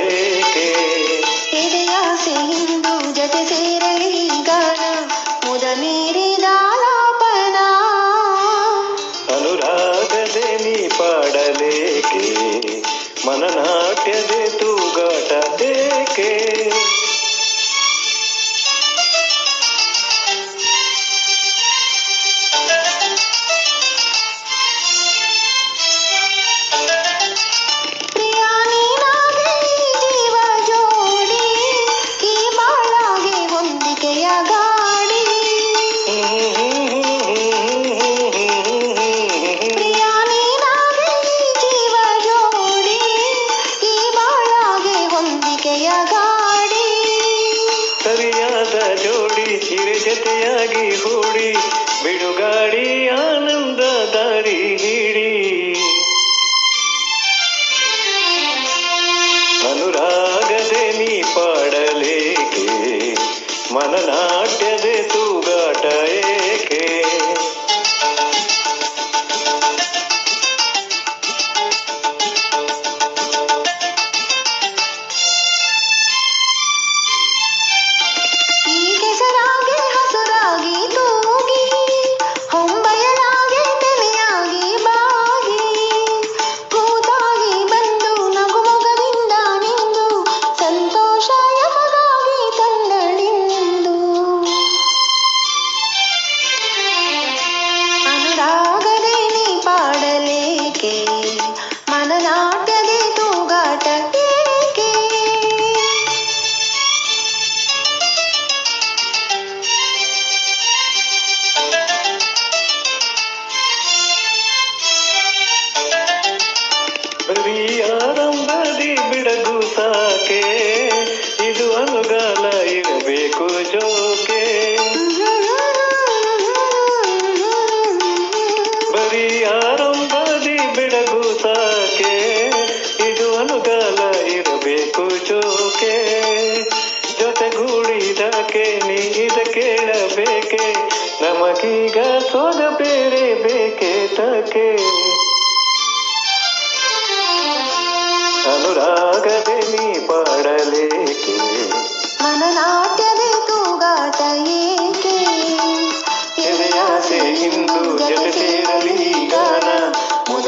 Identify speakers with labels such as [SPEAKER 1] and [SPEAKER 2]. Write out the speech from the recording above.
[SPEAKER 1] ಏಕೆ
[SPEAKER 2] ಎದೆಯಾಸೆ ಇಂದು ಜತೆ ಸೇರಲಿ ಗಾನ ಮುದ ಮೀರಿದಾಲಾಪನ
[SPEAKER 1] ಅನುರಾಗದೆ ನೀ ಪಾಡಲೇಕೆ ಮನನಾಟ್ಯದೆ ತೂಗಾಟ ಏಕೆ ಸರಿಯಾದ ಜೋಡಿ ಹಿರೆ ಜತೆಯಾಗಿ ಹೂಡಿ ಬಿಡುಗಾಡಿ ಆನಂದ ದಾರಿ ಹಿಡಿ ಅನುರಾಗದೆ ನೀ ಪಾಡಲೇಕೆ ಮನನಾಟ್ಯದೆ ತೂಗಾಟ ಏಕೆ
[SPEAKER 2] ಮನನಾಟ್ಯದೆ ತೂಗಾಟ ಏಕೆ
[SPEAKER 1] ಬರೀ ಆರಂಭದಿ ಬಿಡಗು ಸಾಕೆ ಇದು ಅನುಗಾಲ ಇರಬೇಕು ಜೋಕೆ ಬರೀ ಆರಂಭದಿ ಬಿಡಗು ಸಾಕೆ ಇದು ಅನುಗಾಲ ಇರಬೇಕು ಜೋಕೆ ಜೊತೆಗೂಡಿದಕ್ಕೆ ನೀ ಇದ ಕೇಳಬೇಕೆ ನಮಗೀಗ ಸೋಗ ಬೇರೆ ಬೇಕೆ ತಕೆ ಅನುರಾಗದೆ ನೀ ಪಾಡಲೇಕೆ
[SPEAKER 2] ಮನನಾಟ್ಯದೆ ತೂಗಾಟ ಏಕೆ
[SPEAKER 1] ಎದೆಯಾಸೆ ಇಂದು ಜತೆ ಸೇರಲಿ ಗಾನ ಮುದ